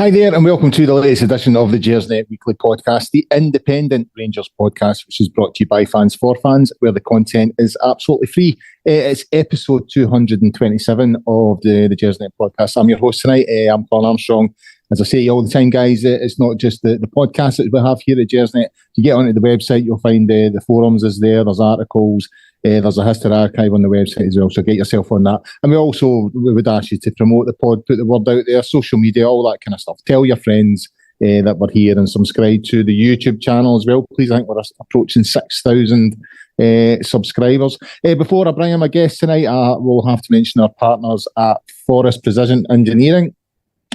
Hi there, and welcome to the latest edition of the Gersnet Weekly Podcast, the independent Rangers podcast, which is brought to you by fans for fans, where the content is absolutely free. It's episode 227 of the Gersnet Podcast. I'm your host tonight. I'm Colin Armstrong. As I say all the time, guys, it's not just the podcast that we have here at Gersnet. If you get onto the website, you'll find the forums is there. There's articles. There's a history archive on the website as well, so get yourself on that. And we would ask you to promote the pod, put the word out there, social media, all that kind of stuff. Tell your friends that we're here and subscribe to the YouTube channel as well. Please, I think we're approaching 6,000 subscribers. Before I bring in my guest tonight, I will have to mention our partners at Forest Precision Engineering,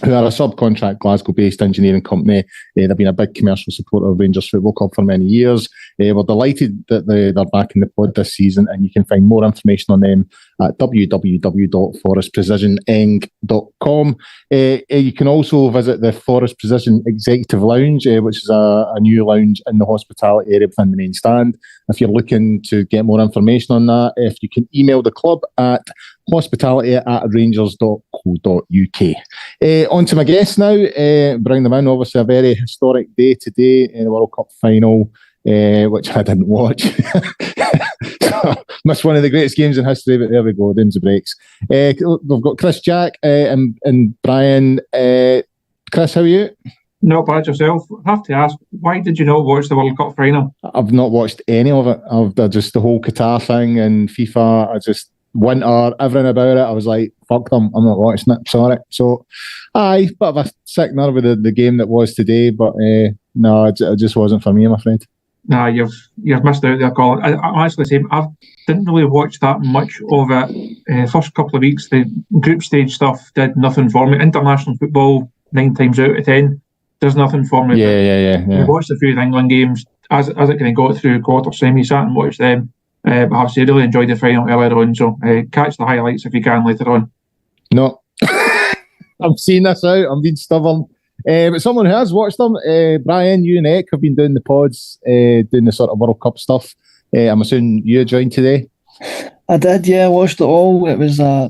who are a subcontract Glasgow-based engineering company. They've been a big commercial supporter of Rangers Football Club for many years. We're delighted that they're back in the pod this season, and you can find more information on them at www.forestprecisioneng.com. You can also visit the Forest Precision Executive Lounge, which is a new lounge in the hospitality area behind the main stand. If you're looking to get more information on that, if you can email the club at hospitality@rangers.co.uk. On to my guests now. Bring them in. Obviously, a very historic day today in the World Cup final, which I didn't watch. Missed one of the greatest games in history, but there we go. Dims the breaks. We've got Chris, Jack, and Brian. Chris, how are you? Not bad yourself. I have to ask, why did you not watch the World Cup final? I've not watched any of it. I've just the whole Qatar thing and FIFA. I just winter, everything about it. I was like, fuck them. I'm not watching it. Sorry. So, bit of a sick nerve with the game that was today, but no, it just wasn't for me, I'm afraid. Nah, you've missed out there, Colin. I'm actually saying I didn't really watch that much of it. First couple of weeks, the group stage stuff did nothing for me. International football, 9 times out of 10, does nothing for me. Yeah. I watched a few of the England games as it kind of got through quarter semi, sat and watched them. But obviously, I really enjoyed the final earlier on, so catch the highlights if you can later on. No, I'm seeing this out. I'm being stubborn. But someone who has watched them, Brian, you and Eck have been doing the pods, doing the sort of World Cup stuff. I'm assuming you joined today. I did, yeah. I watched it all. It was a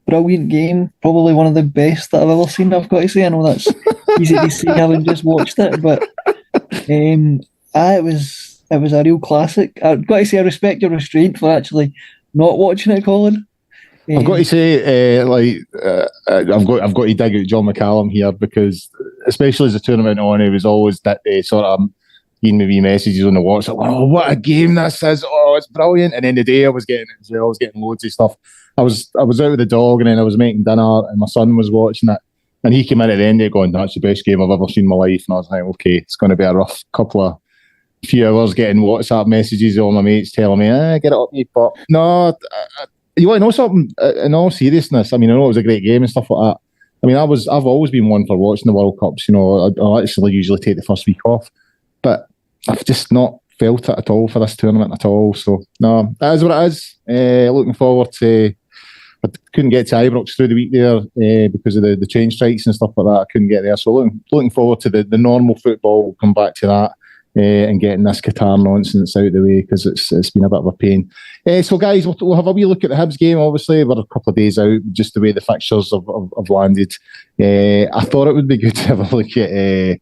brilliant game. Probably one of the best that I've ever seen, I've got to say. I know that's easy to say having just watched it, but it was a real classic. I've got to say, I respect your restraint for actually not watching it, Colin. I've got to say, I've got to dig out John McCallum here, because especially as the tournament on, he was always that sort of giving me messages on the WhatsApp. Oh, what a game this is! Oh, it's brilliant! And then the day I was getting it as well. I was getting loads of stuff. I was out with the dog, and then I was making dinner, and my son was watching it, and he came in at the end there going, "That's the best game I've ever seen in my life." And I was like, "Okay, it's going to be a rough few hours getting WhatsApp messages, all my mates telling me, get it up, mate." But no, you want to know something? In all seriousness, I mean, I know it was a great game and stuff like that. I mean, I've always been one for watching the World Cups. You know, I actually usually take the first week off, but I've just not felt it at all for this tournament at all. So no, that is what it is. Looking forward to. I couldn't get to Ibrox through the week there because of the train strikes and stuff like that. I couldn't get there, so looking forward to the normal football. We'll come back to that. And getting this Qatar nonsense out of the way, because it's been a bit of a pain. So guys, we'll have a wee look at the Hibs game. Obviously, we're a couple of days out, just the way the fixtures have landed. I thought it would be good to have a look at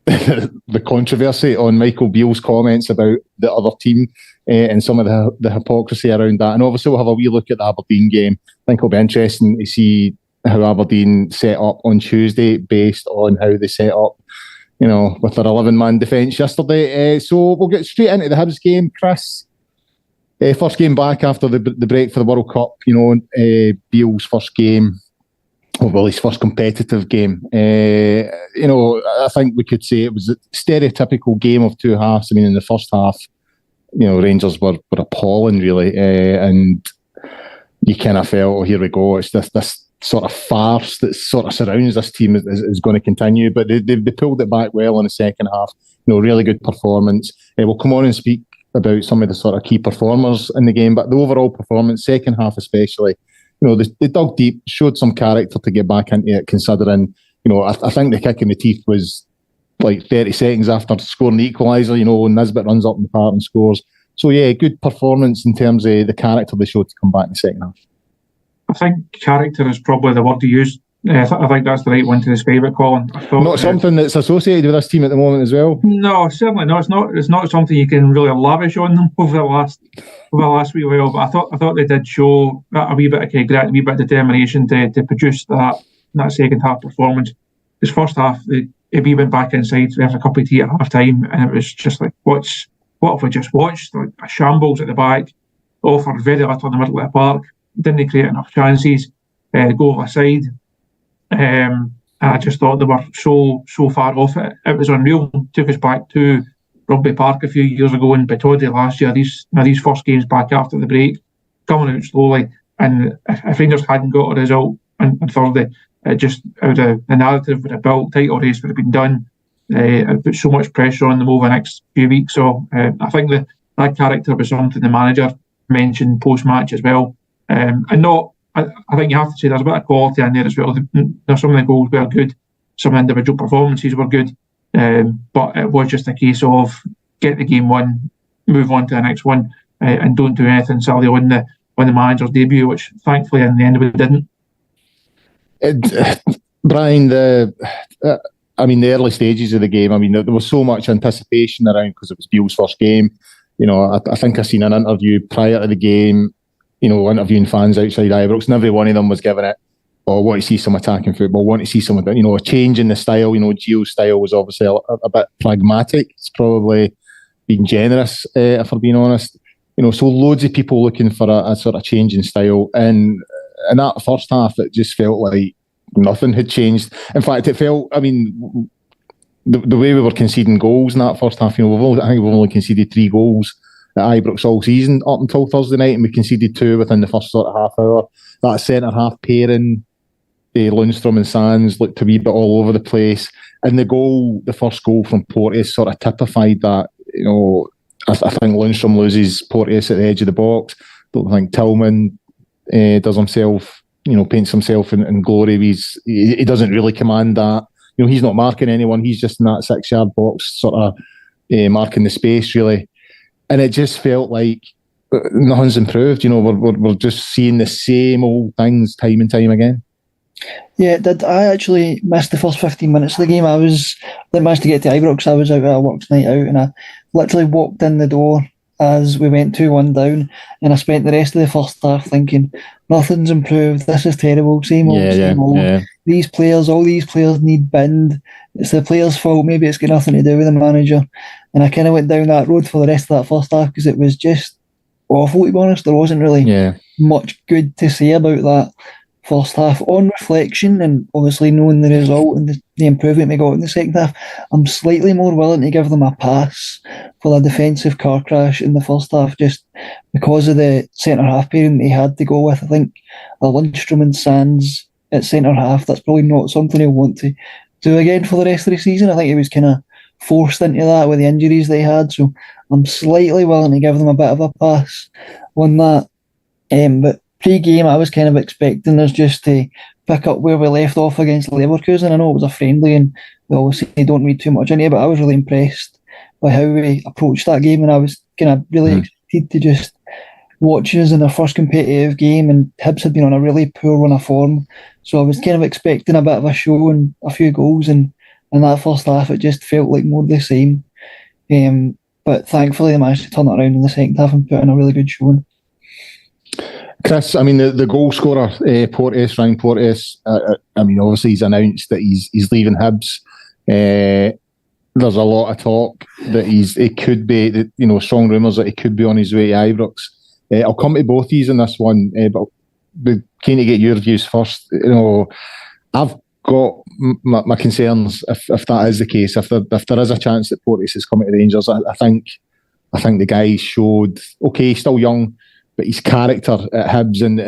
the controversy on Michael Beale's comments about the other team and some of the hypocrisy around that. And obviously, we'll have a wee look at the Aberdeen game. I think it'll be interesting to see how Aberdeen set up on Tuesday based on how they set up, you know, with their 11-man defence yesterday. So we'll get straight into the Hibs game. Chris, first game back after the break for the World Cup, you know, Beale's first game, well, his first competitive game. You know, I think we could say it was a stereotypical game of two halves. I mean, in the first half, you know, Rangers were appalling, really. And you kind of felt, oh, here we go. It's this sort of farce that sort of surrounds this team is going to continue, but they pulled it back well in the second half. You know, really good performance. We'll come on and speak about some of the sort of key performers in the game, but the overall performance, second half especially, you know, they dug deep, showed some character to get back into it, considering, you know, I think the kick in the teeth was like 30 seconds after scoring the equaliser. You know, Nisbet runs up in the park and scores. So yeah, good performance in terms of the character they showed to come back in the second half. I think character is probably the word to use I think that's the right one to describe it, Colin. Not something that's associated with this team at the moment as well. No, certainly not. It's not something you can really lavish on them over the last wee while. But I thought they did show a wee bit of grit, a wee bit of determination to produce that second half performance. This first half, we went back inside, we had a cup of tea at half time, and it was just like, what have we just watched? Like a shambles at the back, offered very little in the middle of the park, didn't create enough chances, goal aside. I just thought they were so far off it. It was unreal. Took us back to Rugby Park a few years ago in Pittodrie last year. These first games back after the break, coming out slowly. And if Rangers hadn't got a result on Thursday, it just out of the narrative would have built, title race would have been done. It put so much pressure on them over the next few weeks. So I think that character was something the manager mentioned post-match as well. I think you have to say there's a bit of quality in there as well. Some of the goals were good, some individual performances were good, but it was just a case of get the game won, move on to the next one, and don't do anything silly on the manager's debut, which thankfully in the end we didn't. Brian, the early stages of the game, there was so much anticipation around because it was Beale's first game. I think I seen an interview prior to the game, interviewing fans outside Ibrox, and every one of them was giving it, want to see some attacking football, want to see some, a change in the style. Gio's style was obviously a bit pragmatic. It's probably being generous, if I'm being honest. So loads of people looking for a sort of change in style. And in that first half, it just felt like nothing had changed. In fact, it felt, the way we were conceding goals in that first half, I think we've only conceded 3 goals at Ibrox all season up until Thursday night, and we conceded 2 within the first sort of half hour. That centre half pairing, Lundstrom and Sands looked to be a bit all over the place, and the first goal from Porteous sort of typified that. I think Lundstrom loses Porteous at the edge of the box. Don't think Tillman does himself, paints himself in glory. He doesn't really command that. He's not marking anyone. He's just in that 6-yard box, sort of marking the space really. And it just felt like nothing's improved. We're just seeing the same old things time and time again. Yeah, I actually missed the first 15 minutes of the game. I didn't manage to get to Ibrox. I was out at a work night out, and I literally walked in the door as we went 2-1 down, and I spent the rest of the first half thinking, nothing's improved. This is terrible. Same old, same old. Yeah. All these players need binned. It's the players' fault. Maybe it's got nothing to do with the manager. And I kind of went down that road for the rest of that first half because it was just awful, to be honest. There wasn't really much good to say about that first half. On reflection, and obviously knowing the result and the improvement we got in the second half, I'm slightly more willing to give them a pass for the defensive car crash in the first half, just because of the centre-half pairing they had to go with. I think Lundstrom and Sands at centre-half, that's probably not something he'll want to do again for the rest of the season. I think he was kind of forced into that with the injuries they had, so I'm slightly willing to give them a bit of a pass on that. But pre-game, I was kind of expecting us just to pick up where we left off against Leverkusen. I know it was a friendly, and we obviously don't read too much into it, but I was really impressed by how we approached that game, and I was kind of really excited to just watch us in our first competitive game. And Hibs had been on a really poor run of form, so I was kind of expecting a bit of a show and a few goals, and in that first half it just felt like more of the same. But thankfully they managed to turn it around in the second half and put in a really good showing. Chris, the goal scorer, Porteous, Ryan Porteous, obviously he's announced that he's leaving Hibs. There's a lot of talk that it could be, strong rumours that he could be on his way to Ibrox. I'll come to both these in this one, but we're keen to get your views first. I've got my concerns if that is the case. If there is a chance that Porteous is coming to Rangers, I think the guy showed, he's still young, but his character at Hibs and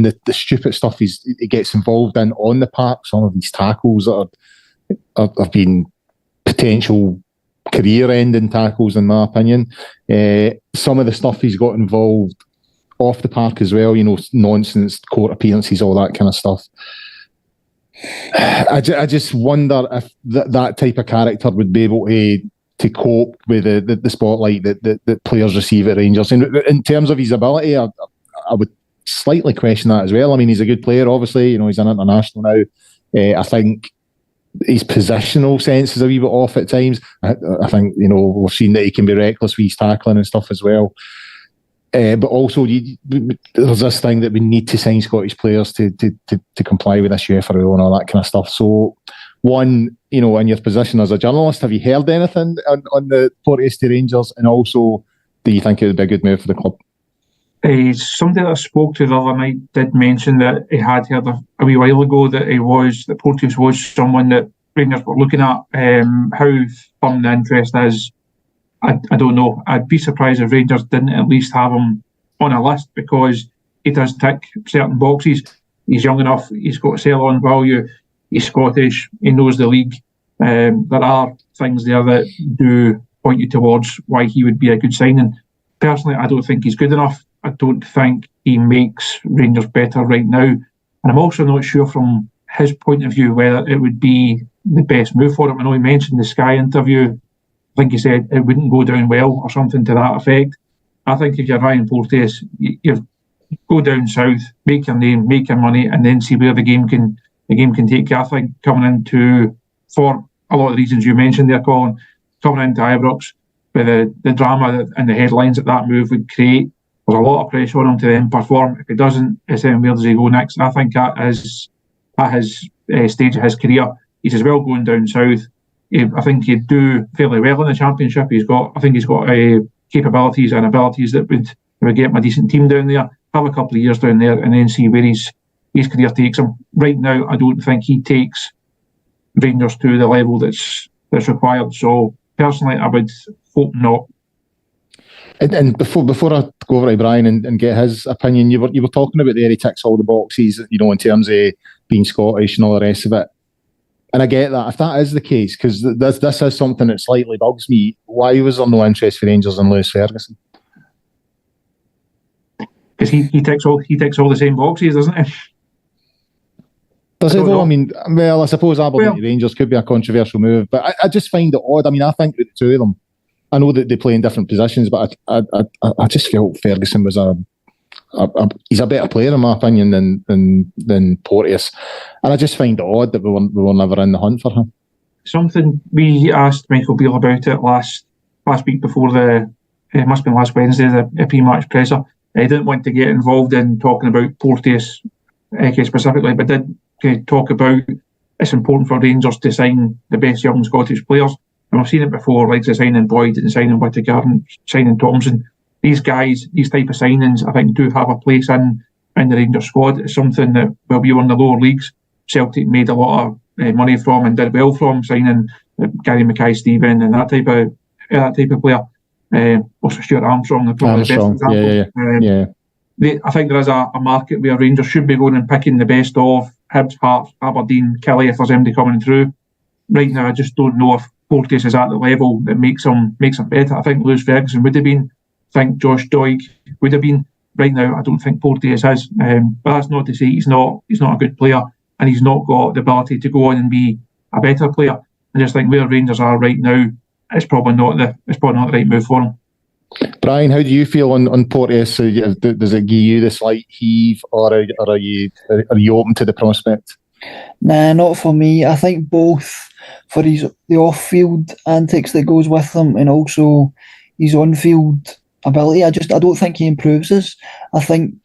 the stupid stuff he gets involved in on the park, some of these tackles that have been potential career-ending tackles, in my opinion. Some of the stuff he's got involved off the park as well, nonsense, court appearances, all that kind of stuff. I just wonder if that type of character would be able to cope with the spotlight that players receive at Rangers. And in terms of his ability, I would slightly question that as well. I mean, he's a good player, obviously. You know, he's an international now. I think his positional sense is a wee bit off at times. I think, you know, we've seen that he can be reckless with his tackling and stuff as well. But also, there's this thing that we need to sign Scottish players to comply with this UEFA rule and all that kind of stuff. So, one, you know, in your position as a journalist, have you heard anything on the Porteous to Rangers? And also, do you think it would be a good move for the club? Somebody that I spoke to the other night did mention that he had heard a wee while ago that Porteous was someone that Rangers were looking at. How firm the interest is, I don't know. I'd be surprised if Rangers didn't at least have him on a list, because he does tick certain boxes. He's young enough, he's got sell-on value, he's Scottish, he knows the league. There are things there that do point you towards why he would be a good signing. Personally, I don't think he's good enough. I don't think he makes Rangers better right now. And I'm also not sure from his point of view whether it would be the best move for him. I know he mentioned the Sky interview. I think he said it wouldn't go down well or something to that effect. I think if you're Ryan Porteous, you go down south, make your name, make your money, and then see where the game can take you. I think coming into, for a lot of the reasons you mentioned there, Colin, coming into Ibrox with the drama and the headlines that move would create, there's a lot of pressure on him to then perform. If he doesn't, it's then where does he go next? And I think at his stage of his career, he's as well going down south. I think he'd do fairly well in the Championship. I think he's got capabilities and abilities that would get him a decent team down there. Have a couple of years down there and then see where his career takes him. Right now, I don't think he takes Rangers to the level that's required. So personally, I would hope not. And before I go over to Brian and get his opinion, you were talking about there he ticks all the boxes, you know, in terms of being Scottish and all the rest of it. And I get that. If that is the case, because this is something that slightly bugs me, why was there no interest for Rangers in Lewis Ferguson? Because he ticks all the same boxes, doesn't he? Does it though? I mean, well, I suppose Aberdeen Rangers could be a controversial move, but I just find it odd. I mean, I think that the two of them, I know that they play in different positions, but I just felt Ferguson was he's a better player in my opinion than Porteous, and I just find it odd that we were never in the hunt for him. Something we asked Michael Beale about it last week before it must have been last Wednesday, the pre-match presser. I didn't want to get involved in talking about Porteous specifically, but did talk about it's important for Rangers to sign the best young Scottish players. And I've seen it before, like signing Boyd and signing Whittaker and signing Thompson. These guys, these type of signings, I think do have a place in the Rangers squad. It's something that will be one of the lower leagues. Celtic made a lot of money from and did well from signing Gary Mackay-Steven and that type of player. Also Stuart Armstrong, probably the best example. I think there is a market where Rangers should be going and picking the best of Hibs, Hearts, Aberdeen, Kelly, if there's anybody coming through. Right now, I just don't know if Porteous is at the level that makes him better. I think Lewis Ferguson would have been. I think Josh Doig would have been. Right now, I don't think Porteous is. But that's not to say he's not a good player and he's not got the ability to go on and be a better player. I just think where Rangers are right now, it's probably not the right move for him. Brian, how do you feel on Porteous? Does it give you the slight heave, or are you open to the prospect? Nah, not for me. I think both for the off-field antics that goes with him and also his on-field ability. I don't think he improves us. I think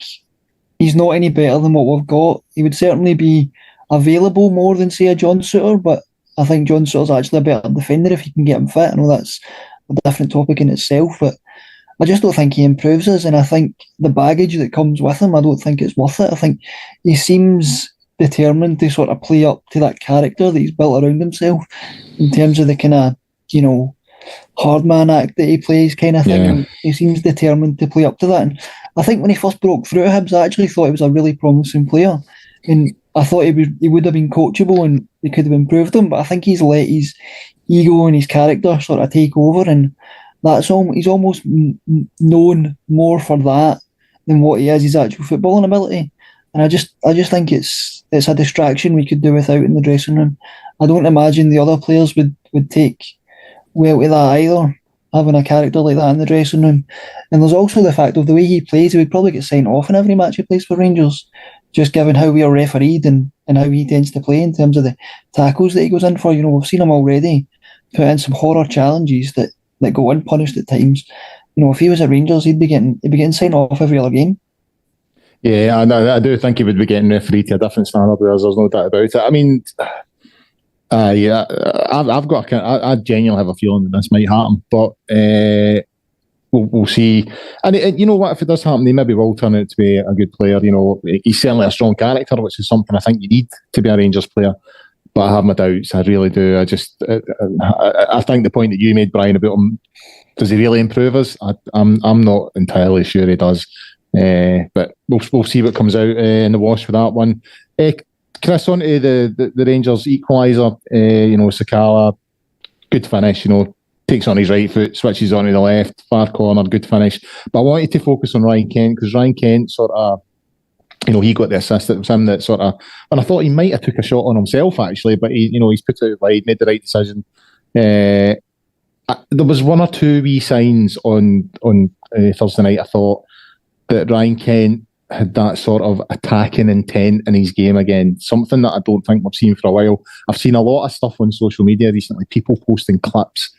he's not any better than what we've got. He would certainly be available more than, say, a John Souttar, but I think John Souttar's actually a better defender if you can get him fit. I know that's a different topic in itself, but I just don't think he improves us, and I think the baggage that comes with him, I don't think it's worth it. I think he seems determined to sort of play up to that character that he's built around himself in terms of the kind of, you know, hard man act that he plays kind of thing. Yeah. He seems determined to play up to that. And I think when he first broke through at Hibs, I actually thought he was a really promising player. And I thought he would have been coachable and he could have improved him, but I think he's let his ego and his character sort of take over, and he's almost known more for that than what he is his actual footballing ability. And I just think it's a distraction we could do without in the dressing room. I don't imagine the other players would take well to that either. having a character like that in the dressing room. And there's also the fact of the way he plays, he would probably get sent off in every match he plays for Rangers, just given how we are refereed and how he tends to play in terms of the tackles that he goes in for. We've seen him already put in some horror challenges that go unpunished at times. If he was at Rangers, he'd be getting sent off every other game. Yeah, I do think he would be getting refereed to a different standard. There's no doubt about it. I mean, yeah, I genuinely have a feeling that this might happen, but we'll see. And you know what? If it does happen, he maybe will turn out to be a good player. He's certainly a strong character, which is something I think you need to be a Rangers player. But I have my doubts. I really do. I think the point that you made, Brian, about him, does he really improve us? I'm not entirely sure he does. But we'll see what comes out in the wash for that one. Chris, on to the Rangers equaliser. Sakala, good finish. Takes on his right foot, switches on to the left, far corner, good finish. But I wanted to focus on Ryan Kent, because Ryan Kent sort of, he got the assist. It was him that sort of, and I thought he might have took a shot on himself actually, but he's put it out wide, made the right decision. There was one or two wee signs on Thursday night. I thought that Ryan Kent had that sort of attacking intent in his game again, something that I don't think we've seen for a while. I've seen a lot of stuff on social media recently, people posting clips,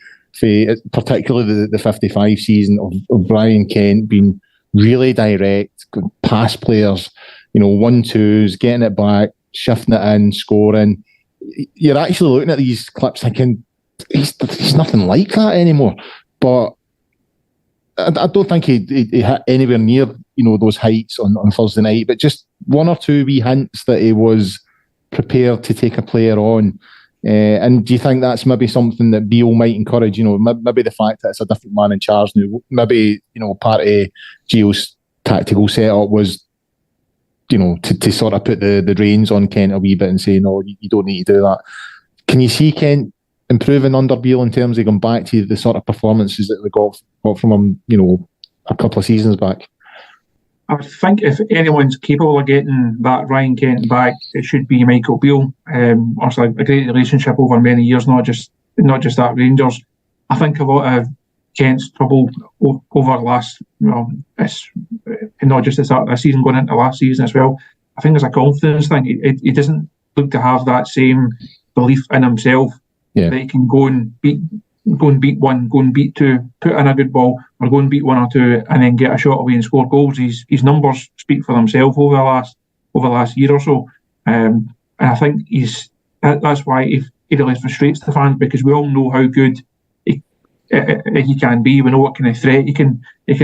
particularly the 55 season of Ryan Kent being really direct, past players, 1-2s, getting it back, shifting it in, scoring. You're actually looking at these clips thinking, he's nothing like that anymore. But I don't think he hit anywhere near those heights on Thursday night, but just one or two wee hints that he was prepared to take a player on. And do you think that's maybe something that Beale might encourage? Maybe the fact that it's a different man in charge now. Maybe part of Gio's tactical setup was to sort of put the reins on Kent a wee bit and say, no, you don't need to do that. Can you see Kent improving under Beale in terms of going back to the sort of performances that we got from him, a couple of seasons back? I think if anyone's capable of getting that Ryan Kent back, it should be Michael Beale. Also a great relationship over many years, not just at Rangers. I think a lot of Kent's trouble over last, it's not just this season, going into last season as well. I think there's a confidence thing. He doesn't look to have that same belief in himself that he can go and beat one, go and beat two, put in a good ball, or go and beat one or two, and then get a shot away and score goals. His numbers speak for themselves over the last year or so, and I think that's why he really frustrates the fans, because we all know how good he can be. We know what kind of threat he can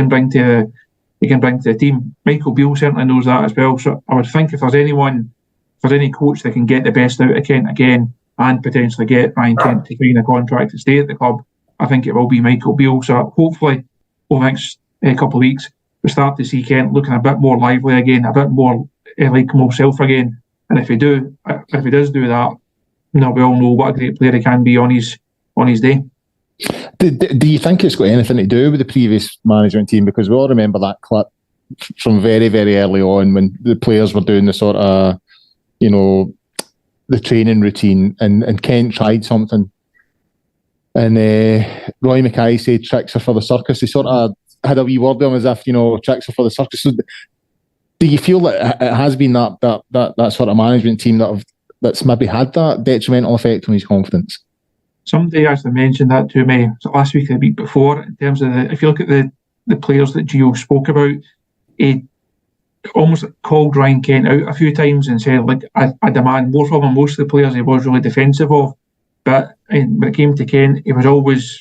bring to the team. Michael Beale certainly knows that as well. So I would think if there's any coach that can get the best out of Kent again, and potentially get Ryan Kent to sign a contract to stay at the club, I think it will be Michael Beale. So hopefully over the next couple of weeks we start to see Kent looking a bit more lively again, a bit more like himself again. And if he does do that, we all know what a great player he can be on his day. Do you think it's got anything to do with the previous management team? Because we all remember that clip from very, very early on when the players were doing the sort of, the training routine, and Kent tried something, and Roy Mackay said tricks are for the circus. He sort of had a wee word with him as if tricks are for the circus. So do you feel that it has been that sort of management team that's maybe had that detrimental effect on his confidence? Somebody actually mentioned that to me last week or the week before, in terms of if you look at the players that Gio spoke about, he almost called Ryan Kent out a few times and said, I demand more from him. Most of the players he was really defensive of, but when it came to Kent, he was always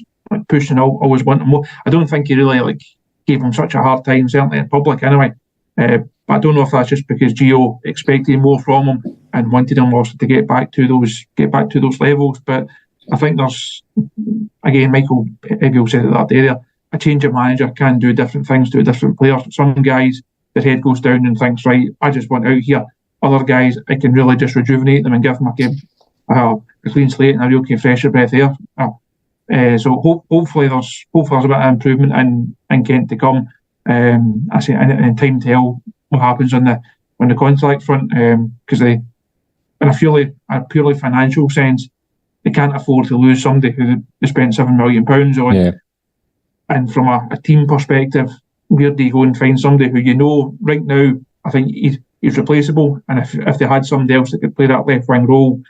pushing, always wanting more. I don't think he really gave him such a hard time, certainly in public anyway. But I don't know if that's just because Gio expected more from him and wanted him also to get back to those levels. But I think there's, again, Michael Beale said it that day there, a change of manager can do different things to different players. Some guys, their head goes down and thinks, right, I just want out here. Other guys, it can really just rejuvenate them and give them a clean slate and a real fresher breath air. So hopefully there's a bit of improvement in Kent to come. I say, and time to tell what happens on the contract front, because in a purely financial sense, they can't afford to lose somebody who they spent £7 million on. Yeah. And from a team perspective, where do you go and find somebody who you know right now, I think he's replaceable, and if they had somebody else that could play that left wing role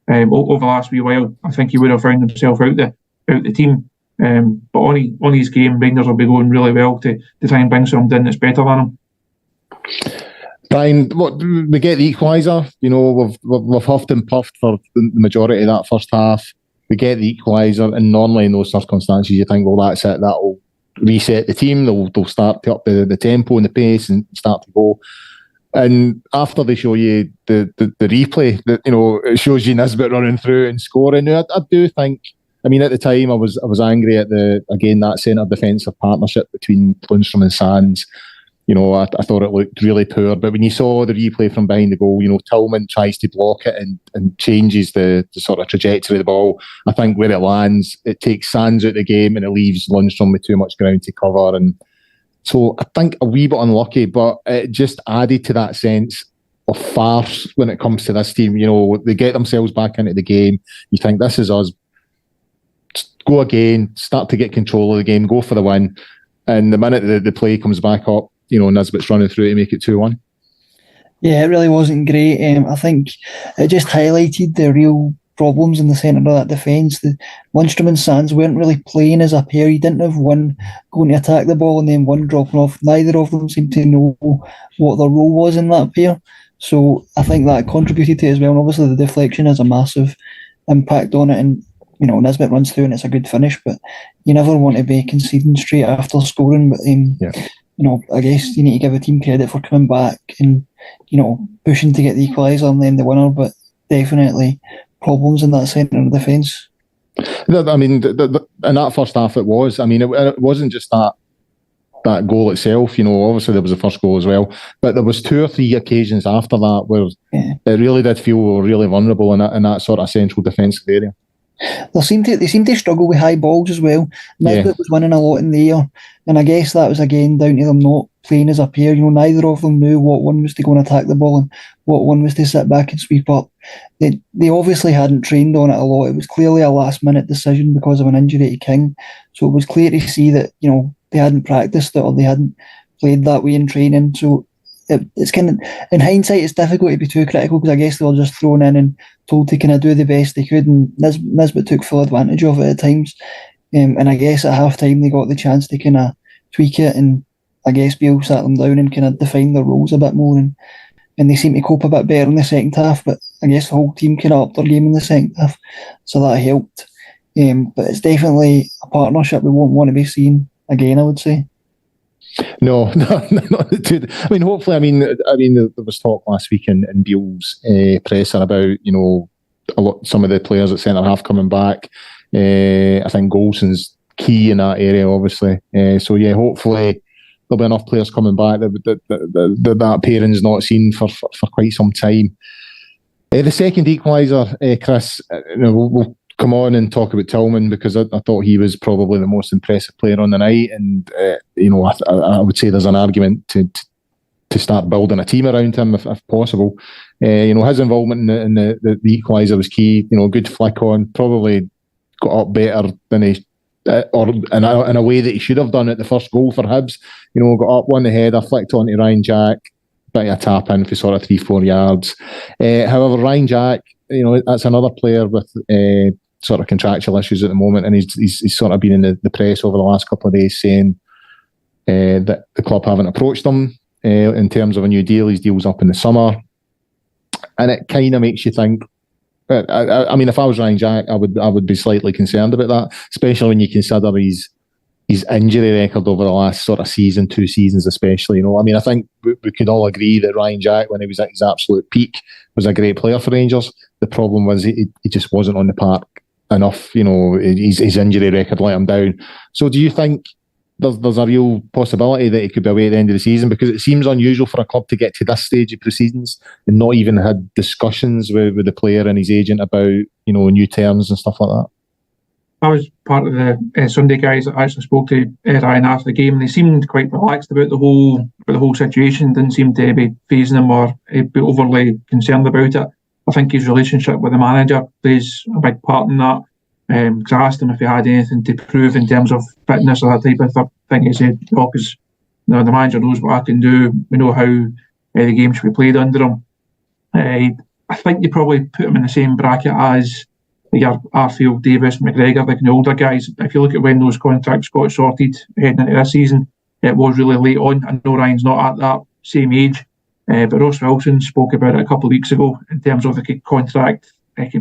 over the last wee while, I think he would have found himself out the team. But on his game, Rangers will be going really well to try and bring something in that's better than him. Brian, we get the equaliser. We've huffed and puffed for the majority of that first half. We get the equaliser, and normally in those circumstances, you think, well, that's it. That'll reset the team. They'll start to up the tempo and the pace and start to go. And after they show you the replay, that it shows you Nisbet running through and scoring. I do think. I mean, at the time, I was angry at that centre defensive partnership between Lundstram and Sands. I thought it looked really poor. But when you saw the replay from behind the goal, Tillman tries to block it and changes the sort of trajectory of the ball. I think where it lands, it takes Sands out of the game and it leaves Lundstram with too much ground to cover. And so I think a wee bit unlucky, but it just added to that sense of farce when it comes to this team. They get themselves back into the game. You think, this is us. Go again, start to get control of the game, go for the win. And the minute the play comes back up, Nisbet's running through to make it 2-1. Yeah, it really wasn't great. I think it just highlighted the real problems in the centre of that defence. The Lundstram and Sands weren't really playing as a pair. You didn't have one going to attack the ball and then one dropping off. Neither of them seemed to know what their role was in that pair. So I think that contributed to it as well. And obviously the deflection has a massive impact on it. And Nisbet runs through and it's a good finish, but you never want to be conceding straight after scoring. But I guess you need to give a team credit for coming back and pushing to get the equaliser and then the winner. But definitely problems in that centre of defence. I mean, in that first half, it was. I mean, it wasn't just that goal itself. Obviously there was the first goal as well, but there was 2 or 3 occasions after that where it really did feel we were really vulnerable in that sort of central defensive area. They seem to struggle with high balls as well. Nisbet was winning a lot in the air, and I guess that was again down to them not playing as a pair. Neither of them knew what one was to go and attack the ball and what one was to sit back and sweep up. They obviously hadn't trained on it a lot. It was clearly a last minute decision because of an injury to King. So it was clear to see that they hadn't practiced it or they hadn't played that way in training. So it's kind of, in hindsight, it's difficult to be too critical because I guess they were just thrown in and told to kind of do the best they could, and Nisbet took full advantage of it at times. And I guess at half time they got the chance to kind of tweak it, and I guess Beale sat them down and kind of defined their roles a bit more, and they seemed to cope a bit better in the second half. But I guess the whole team kind of upped their game in the second half, so that helped. But it's definitely a partnership we won't want to be seeing again, I would say. No. I mean, hopefully. I mean, there was talk last week in Beale's presser about some of the players at centre half coming back. I think Golson's key in that area, obviously. So yeah, hopefully there'll be enough players coming back that pairing's not seen for quite some time. The second equaliser, Chris. We'll come on and talk about Tillman because I thought he was probably the most impressive player on the night, and I would say there's an argument to start building a team around him if possible. His involvement in the equaliser was key. Good flick on, probably got up better than he or in a way that he should have done at the first goal for Hibs. Got up, won the header, flicked on to Ryan Jack, bit of a tap in for sort of 3-4 yards. However, Ryan Jack, that's another player with sort of contractual issues at the moment, and he's sort of been in the press over the last couple of days saying that the club haven't approached him in terms of a new deal. His deal's up in the summer, and it kind of makes you think. I mean, if I was Ryan Jack, I would be slightly concerned about that, especially when you consider his injury record over the last sort of season, 2 seasons especially. I mean, I think we could all agree that Ryan Jack, when he was at his absolute peak, was a great player for Rangers. The problem was he just wasn't on the park enough. His injury record let him down. So do you think there's a real possibility that he could be away at the end of the season? Because it seems unusual for a club to get to this stage of proceedings and not even had discussions with the player and his agent about new terms and stuff like that. I was part of the Sunday guys that actually spoke to Ryan after the game, and they seemed quite relaxed about the whole situation. Didn't seem to be phasing him or be overly concerned about it. I think his relationship with the manager plays a big part in that. Because I asked him if he had anything to prove in terms of fitness or that type of thing. He said, "No, because the manager knows what I can do. We know how the game should be played under him." I think you probably put him in the same bracket as your Arfield, Davis, McGregor, like the older guys. If you look at when those contracts got sorted heading into this season, it was really late on. I know Ryan's not at that same age, but Ross Wilson spoke about it a couple of weeks ago in terms of the contract,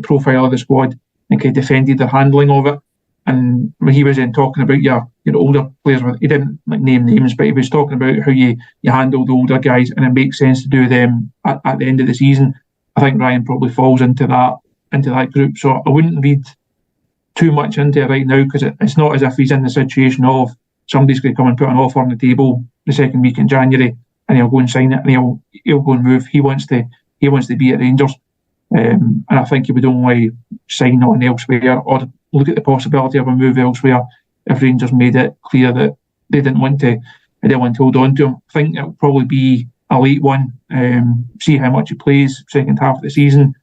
profile of the squad, and defended their handling of it. And when he was then talking about your older players, he didn't name names, but he was talking about how you handle the older guys, and it makes sense to do them at the end of the season. I think Ryan probably falls into that group. So I wouldn't read too much into it right now, because it's not as if he's in the situation of somebody's going to come and put an offer on the table the second week in January and he'll go and sign it and he'll go and move. He wants to be at Rangers, and I think he would only sign on elsewhere or look at the possibility of a move elsewhere if Rangers made it clear that they didn't want to hold on to him. I think it'll probably be a late one. See how much he plays second half of the season,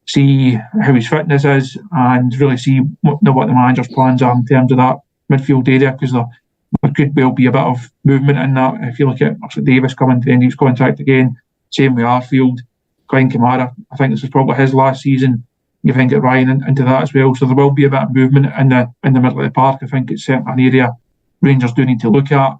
see how his fitness is, and really see what the manager's plans are in terms of that midfield area, because there could well be a bit of movement in that. If you look at Davis coming to the end of his contract again, same with Arfield, Glenn Kamara, I think this is probably his last season. You can get Ryan into that as well, so there will be a bit of movement in the middle of the park. I think it's certainly an area Rangers do need to look at.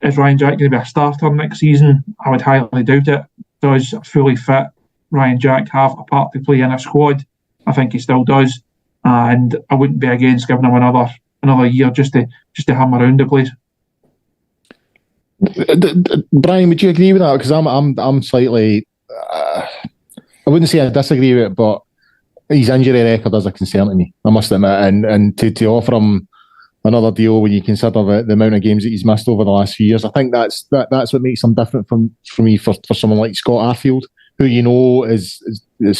Is Ryan Jack going to be a starter next season? I would highly doubt it. Does a fully fit Ryan Jack have a part to play in a squad? I think he still does, and I wouldn't be against giving him another year just to hum around the place. Brian, would you agree with that? Because I'm slightly, I wouldn't say I disagree with it, but his injury record is a concern to me, I must admit, and to offer him another deal when you consider the amount of games that he's missed over the last few years, I think that's what makes him different for me for someone like Scott Arfield, who is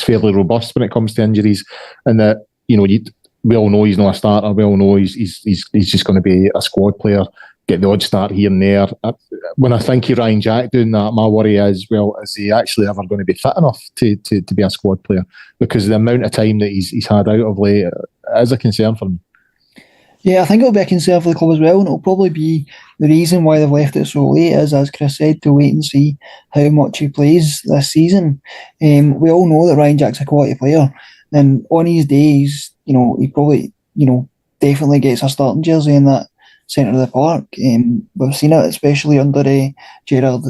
fairly robust when it comes to injuries, and that we all know he's not a starter. We all know he's just going to be a squad player, get the odd start here and there. When I think of Ryan Jack doing that, my worry is, well, is he actually ever going to be fit enough to be a squad player? Because the amount of time that he's had out of late is a concern for me. Yeah, I think it'll be a concern for the club as well, and it'll probably be the reason why they've left it so late is, as Chris said, to wait and see how much he plays this season. We all know that Ryan Jack's a quality player, and on his days, he probably, definitely gets a starting jersey in that centre of the park. We've seen it, especially under Gerrard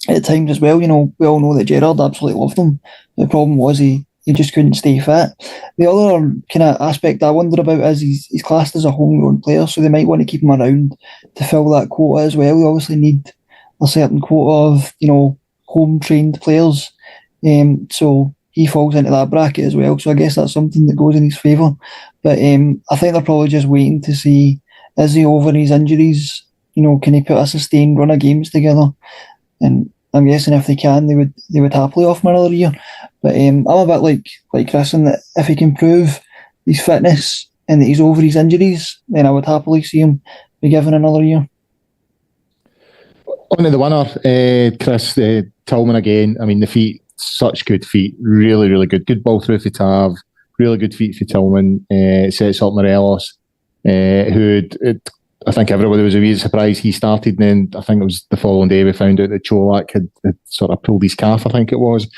at times as well. We all know that Gerrard absolutely loved him. The problem was he just couldn't stay fit. The other kind of aspect I wonder about is he's classed as a homegrown player, so they might want to keep him around to fill that quota as well. We obviously need a certain quota of, home-trained players. So he falls into that bracket as well. So I guess that's something that goes in his favour. But I think they're probably just waiting to see, is he over his injuries? Can he put a sustained run of games together? And I'm guessing if they can, they would happily offer him another year. But I'm a bit like Chris in that if he can prove his fitness and that he's over his injuries, then I would happily see him be given another year. On to the winner, Chris, Tillman again. I mean, the feet, such good feet, really, really good. Good ball through for Tav, really good feet for Tillman. Sets up Morelos, who I think everybody was a wee surprise. He started, and then I think it was the following day we found out that Cholak had sort of pulled his calf, I think it was.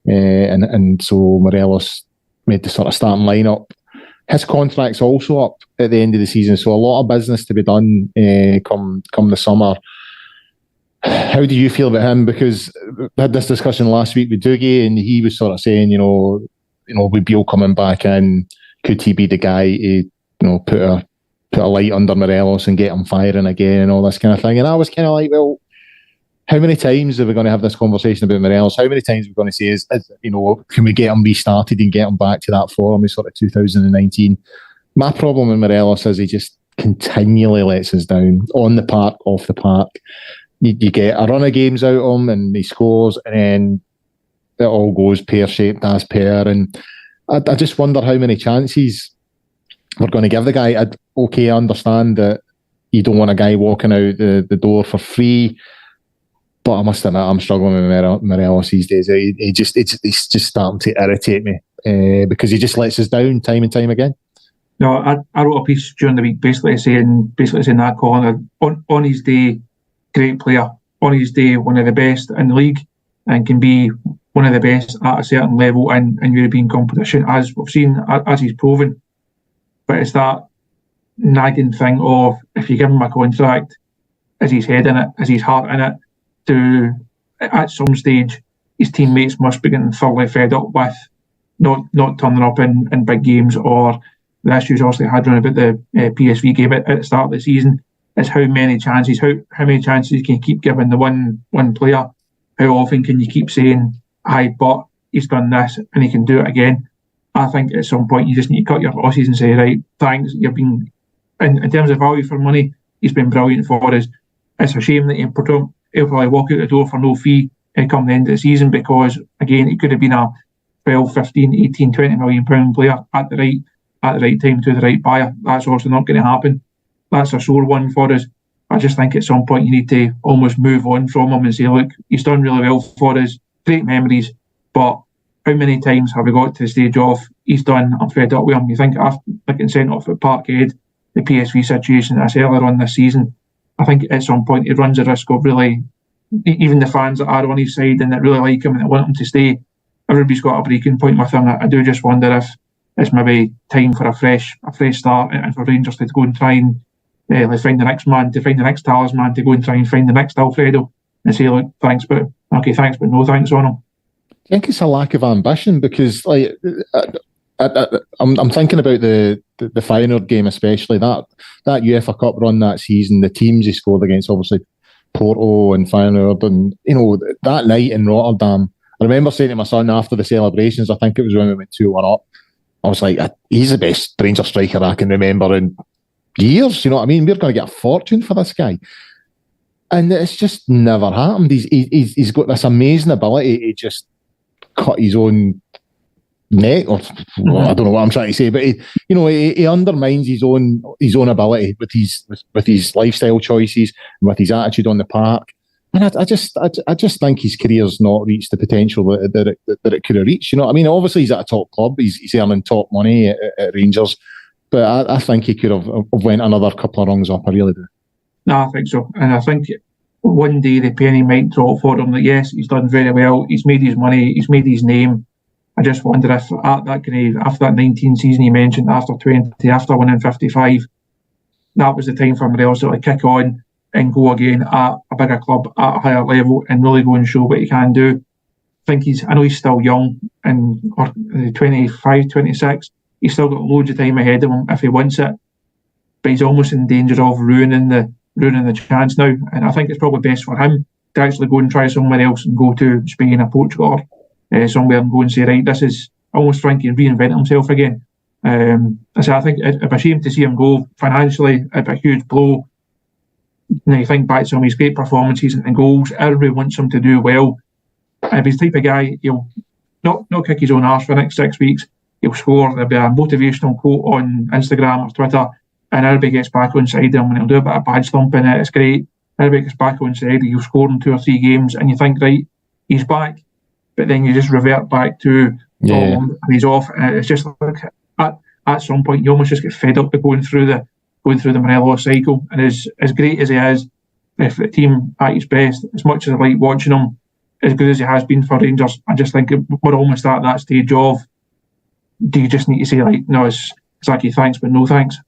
And so Morelos made the sort of starting lineup. His contract's also up at the end of the season, so a lot of business to be done come the summer. How do you feel about him? Because we had this discussion last week with Dougie, and he was sort of saying, with Beale coming back in, could he be the guy to put a light under Morelos and get him firing again and all this kind of thing? And I was kind of like, well, how many times are we going to have this conversation about Morelos? How many times are we going to say, is can we get him restarted and get him back to that form in sort of 2019? My problem with Morelos is he just continually lets us down, on the park, off the park. You get a run of games out of him and he scores, and then it all goes pear-shaped as pear. And I just wonder how many chances we're going to give the guy. I understand that you don't want a guy walking out the door for free, but I must admit I'm struggling with Morelos these days. It's just starting to irritate me because he just lets us down time and time again. No, I wrote a piece during the week basically saying that Colin, on his day, great player. On his day, one of the best in the league, and can be one of the best at a certain level in European competition, as we've seen, as he's proven. But it's that nagging thing of, if you give him a contract, is his head in it, is his heart in it? At some stage, his teammates must be getting thoroughly fed up with not turning up in big games, or the issues obviously had run about the PSV game at the start of the season. Is how many chances can you keep giving the one player? How often can you keep saying, "Aye, but he's done this and he can do it again"? I think at some point you just need to cut your losses and say, right, thanks, you've been, in terms of value for money, he's been brilliant for us. It's a shame that he'll probably walk out the door for no fee come the end of the season, because again, it could have been a 12, 15, 18, 20 million pound player at the right time to the right buyer. That's also not going to happen. That's a sore one for us. I just think at some point you need to almost move on from him and say, look, he's done really well for us, great memories, but how many times have we got to the stage of, he's done, I'm fed up with him? You think after getting sent off at Parkhead, the PSV situation that's earlier on this season, I think at some point he runs a risk of really, even the fans that are on his side and that really like him and that want him to stay, everybody's got a breaking point with him. I do just wonder if it's maybe time for a fresh start, and for Rangers to go and try and find the next man, to find the next talisman, to go and try and find the next Alfredo and say, look, thanks, but no thanks on him. I think it's a lack of ambition, because like I'm thinking about the Feyenoord game, especially that UEFA Cup run that season, the teams he scored against, obviously Porto and Feyenoord, and that night in Rotterdam, I remember saying to my son after the celebrations, I think it was when we went 2-1 up, I was like, he's the best Rangers striker I can remember in years. You know what I mean? We're going to get a fortune for this guy. And it's just never happened. He's got this amazing ability to just cut his own neck, or I don't know what I'm trying to say, but he undermines his own ability with his lifestyle choices and with his attitude on the park. And I just think his career's not reached the potential that it could have reached. You know what I mean? Obviously, he's at a top club. He's earning top money at Rangers, but I think he could have went another couple of rungs up. I really do. No, I think so. And I think one day the penny might drop for him that, yes, he's done very well. He's made his money. He's made his name. I just wonder if after that 19 season you mentioned, after 20, after winning 55, that was the time for him to also kick on and go again at a bigger club, at a higher level, and really go and show what he can do. I know he's still young, and 25, 26. He's still got loads of time ahead of him if he wants it, but he's almost in danger of ruining the chance now. And I think it's probably best for him to actually go and try somewhere else and go to Spain or Portugal or somewhere and go and say, right, this is almost trying to reinvent himself again. I think it'd be a shame to see him go. Financially, it'd be a huge blow. You think back to some of his great performances and goals. Everybody wants him to do well. If he's the type of guy, he'll not kick his own arse for the next 6 weeks. He'll score. There'll be a motivational quote on Instagram or Twitter, and everybody gets back on side of him, and he'll do a bit of badge thumping. It's great. Everybody gets back on side. He'll score in 2 or 3 games, and you think, right, he's back. But then you just revert back to and he's off. And it's just like at some point you almost just get fed up with going through the Morelos cycle. And as great as he is, if the team at his best, as much as I like watching him, as good as he has been for Rangers, I just think we're almost at that stage of, do you just need to say, like, no, it's like, thanks, but no thanks.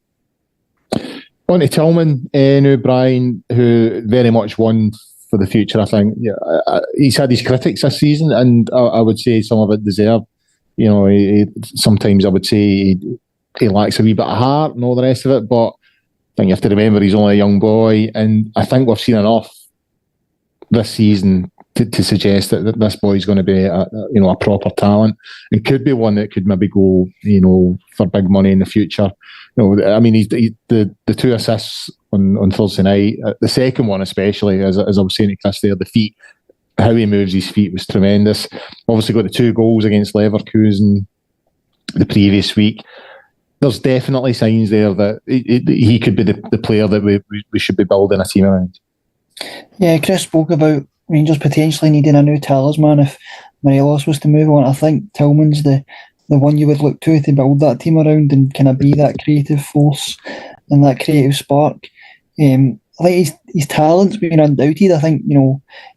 On to Tillman now, Brian, who very much won for the future, I think. Yeah, he's had his critics this season, and I would say some of it deserved. Sometimes I would say he lacks a wee bit of heart and all the rest of it, but I think you have to remember he's only a young boy, and I think we've seen enough this season to suggest that this boy's going to be a proper talent, and could be one that could maybe go for big money in the future. I mean, the 2 assists on Thursday night, the second one especially, as I was saying to Chris there, the feet, how he moves his feet was tremendous. Obviously got the 2 goals against Leverkusen the previous week. There's definitely signs there that he could be the player that we should be building a team around. Yeah, Chris spoke about Rangers potentially needing a new talisman if Morelos was to move on. I think Tillman's the the one you would look to build that team around and kind of be that creative force and that creative spark. I think his talent's been undoubted. I think,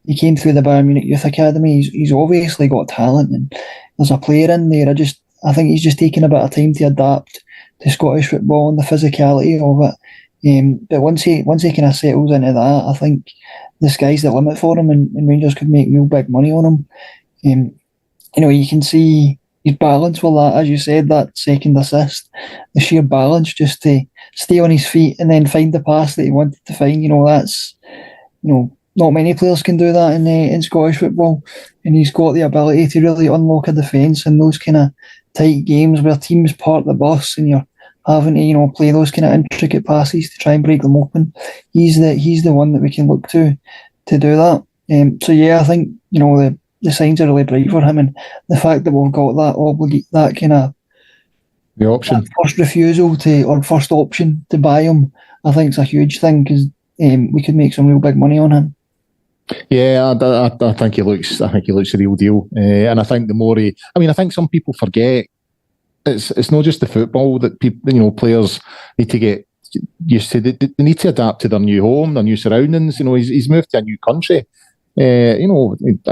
he came through the Bayern Munich Youth Academy. He's obviously got talent, and there's a player in there. I think he's just taken a bit of time to adapt to Scottish football and the physicality of it. But once he kind of settles into that, I think the sky's the limit for him, and Rangers could make real big money on him. You can see his balance with that, as you said, that second assist, the sheer balance just to stay on his feet and then find the pass that he wanted to find. That's, not many players can do that in Scottish football, and he's got the ability to really unlock a defence in those kind of tight games where teams park the bus and you're having to, play those kind of intricate passes to try and break them open. He's the one that we can look to do that. So yeah, I think, the signs are really bright for him, and the fact that we've got that kind of the option, first refusal or first option to buy him, I think it's a huge thing, because we could make some real big money on him. Yeah, I think he looks the real deal, and I think the more I think some people forget it's not just the football that people, players need to get used to. They need to adapt to their new home, their new surroundings. He's moved to a new country. A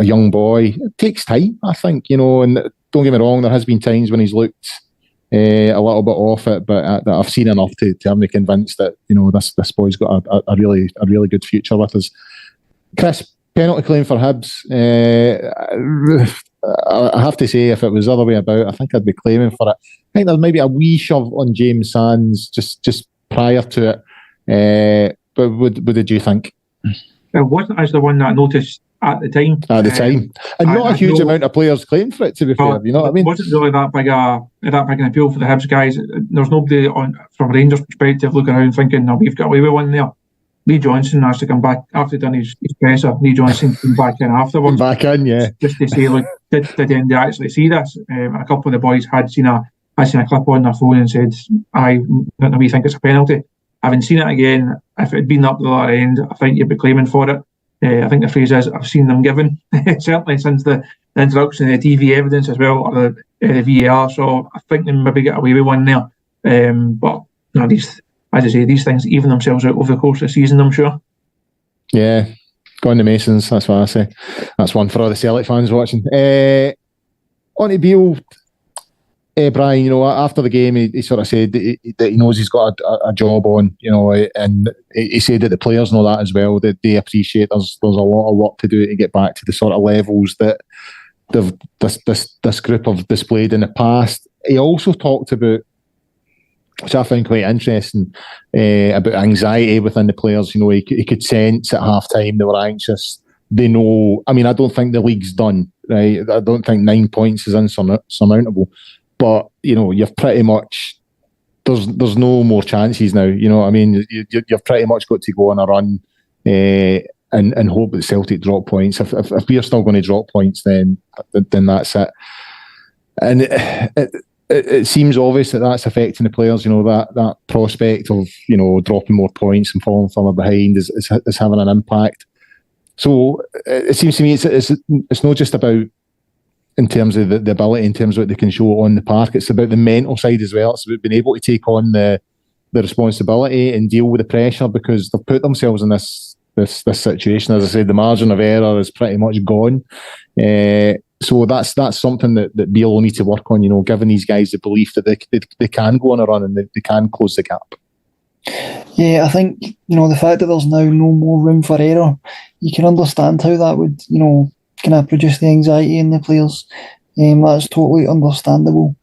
young boy. It takes time, I think. And don't get me wrong, there has been times when he's looked a little bit off it, but I've seen enough to have me convinced that this boy's got a really good future with us. Chris, penalty claim for Hibs. I have to say, if it was the other way about, I think I'd be claiming for it. I think there's maybe a wee shove on James Sands just prior to it. But what did you think? It wasn't as the one that I noticed at the time. And not a huge amount of players claimed for it, to be fair. You know what I mean? It wasn't really that big an appeal for the Hibs guys. There's nobody from a Rangers perspective looking around thinking, no, we've got away with one there. Lee Johnson has to come back after done his presser. Lee Johnson came back in afterwards. Yeah. Just to say, look, did they actually see this? A couple of the boys had seen a clip on their phone and said, we think it's a penalty. Having seen it again, if it had been up the other end, I think you'd be claiming for it. I think the phrase is, I've seen them given, certainly since the introduction of the TV evidence as well, or the VAR. So I think they maybe get away with one there. But as I say, these things even themselves out over the course of the season, I'm sure. Yeah, go on the Masons, that's what I say. That's one for all the Celtic fans watching. On to Beale. Brian, after the game, he sort of said that he knows he's got a job on, and he said that the players know that as well, that they appreciate there's a lot of work to do to get back to the sort of levels that this group have displayed in the past. He also talked about, which I found quite interesting, about anxiety within the players. He could sense at half-time they were anxious. They know, I don't think the league's done, right? I don't think 9 points is insurmountable. But you've pretty much there's no more chances now. You've pretty much got to go on a run and hope that Celtic drop points. If we're still going to drop points, then that's it. And it seems obvious that that's affecting the players. That prospect of dropping more points and falling further behind is having an impact. So it seems to me it's not just about, in terms of the ability, in terms of what they can show on the park. It's about the mental side as well. It's about being able to take on the responsibility and deal with the pressure, because they've put themselves in this situation. As I said, the margin of error is pretty much gone. So that's something that Beale will need to work on, giving these guys the belief that they can go on a run and they can close the gap. Yeah, I think, the fact that there's now no more room for error, you can understand how that would, kind of produce the anxiety in the players. That's totally understandable.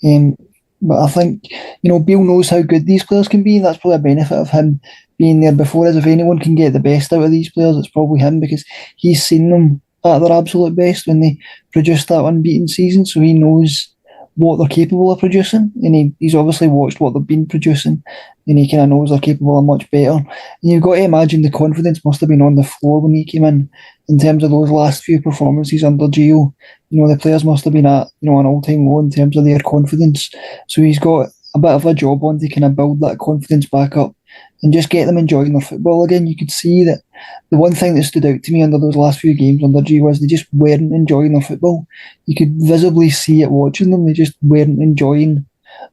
But I think, Beale knows how good these players can be. That's probably a benefit of him being there before, as if anyone can get the best out of these players, it's probably him, because he's seen them at their absolute best when they produced that unbeaten season, so he knows what they're capable of producing, and he's obviously watched what they've been producing, and he kind of knows they're capable of much better. And you've got to imagine the confidence must have been on the floor when he came in terms of those last few performances under Gio. The players must have been at an all-time low in terms of their confidence. So he's got a bit of a job on to kind of build that confidence back up and just get them enjoying their football again. You could see that the one thing that stood out to me under those last few games under G was they just weren't enjoying their football. You could visibly see it watching them. They just weren't enjoying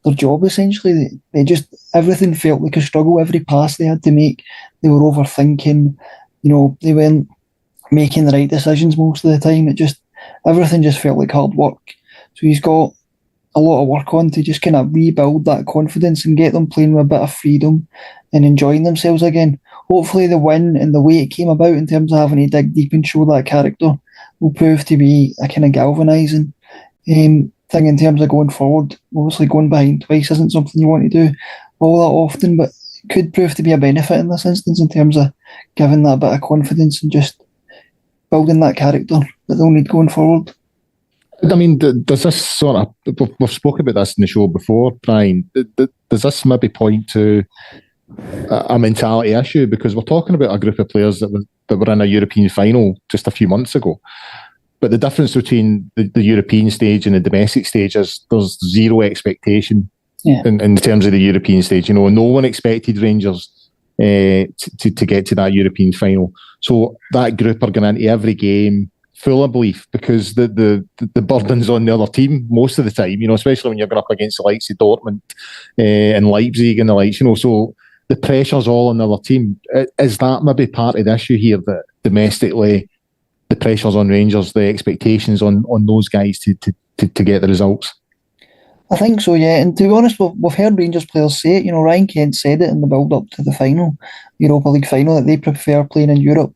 their job, essentially. They just, everything felt like a struggle. Every pass they had to make, they were overthinking. They weren't making the right decisions most of the time. Everything just felt like hard work. So he's got a lot of work on to just kind of rebuild that confidence and get them playing with a bit of freedom and enjoying themselves again. Hopefully the win and the way it came about in terms of having to dig deep and show that character will prove to be a kind of galvanising thing in terms of going forward. Obviously going behind twice isn't something you want to do all that often, but it could prove to be a benefit in this instance in terms of giving that bit of confidence and just building that character that they'll need going forward. I mean, does this sort of, we've spoken about this in the show before, Brian, does this maybe point to a mentality issue? Because we're talking about a group of players that were in a European final just a few months ago. But the difference between the European stage and the domestic stage is there's zero expectation in terms of the European stage. No one expected Rangers to get to that European final. So that group are going into every game full of belief because the burden's on the other team most of the time, especially when you're going up against the likes of Dortmund and Leipzig and the likes, so the pressure's all on the other team. Is that maybe part of the issue here, that domestically the pressure's on Rangers, the expectations on those guys to get the results? I think so, yeah. And to be honest, we've heard Rangers players say it. Ryan Kent said it in the build-up to the final, Europa League final, that they prefer playing in Europe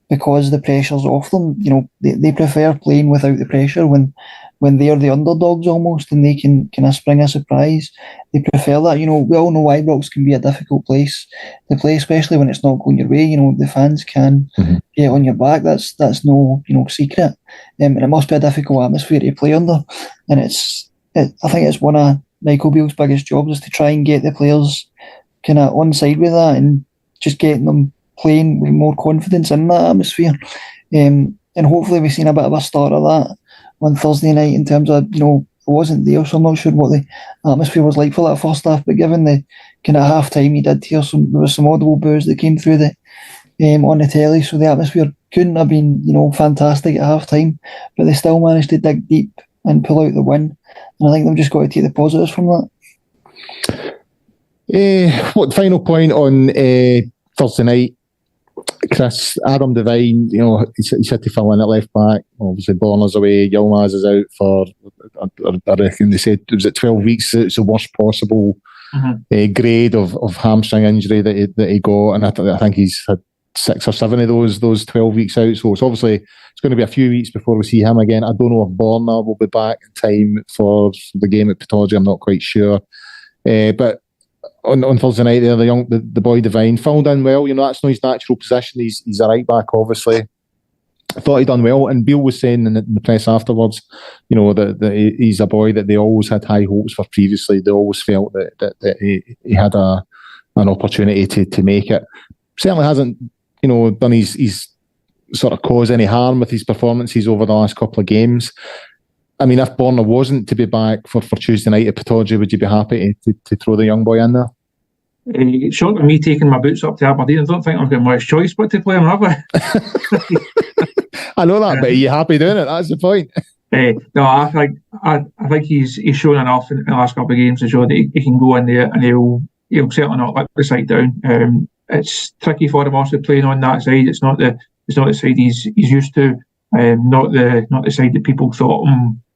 because the pressure's off them. They prefer playing without the pressure when they're the underdogs almost and they can kind of spring a surprise. They prefer that. We all know Ibrox can be a difficult place to play, especially when it's not going your way. The fans can get on your back. That's no secret. And it must be a difficult atmosphere to play under. And I think it's one of Michael Beale's biggest jobs is to try and get the players kind of on side with that and just getting them playing with more confidence in that atmosphere. And hopefully we've seen a bit of a start of that on Thursday night in terms of, I wasn't there, so I'm not sure what the atmosphere was like for that first half, but given the kind of half-time, you did hear there was some audible boos that came through on the telly, so the atmosphere couldn't have been, fantastic at half-time, but they still managed to dig deep and pull out the win, and I think they've just got to take the positives from that. What final point on Thursday night? Chris, Adam Devine, he's had to fill in at left back. Obviously, Borner's away. Yilmaz is out for, I reckon they said, was it 12 weeks? It's the worst possible grade of hamstring injury that he got. And I think he's had 6 or 7 of those 12 weeks out. So it's obviously, it's going to be a few weeks before we see him again. I don't know if Borner will be back in time for the game at Pittodrie. I'm not quite sure. But on Thursday night there, the boy Devine filled in well. That's not his natural position. He's a right back, obviously. I thought he'd done well, and Beale was saying in the press afterwards, that he's a boy that they always had high hopes for previously. They always felt that he had an opportunity to make it. Certainly hasn't, done his sort of cause any harm with his performances over the last couple of games. I mean, if Borner wasn't to be back for Tuesday night at Pittodrie, would you be happy to throw the young boy in there? Short of me taking my boots up to Aberdeen, I don't think I've got much choice but to play him, have I? I know that, but are you happy doing it? That's the point. No, I think he's shown enough in the last couple of games to show that he can go in there and he'll certainly not let the side down. It's tricky for him also playing on that side. It's not the side he's used to. Not the side that people thought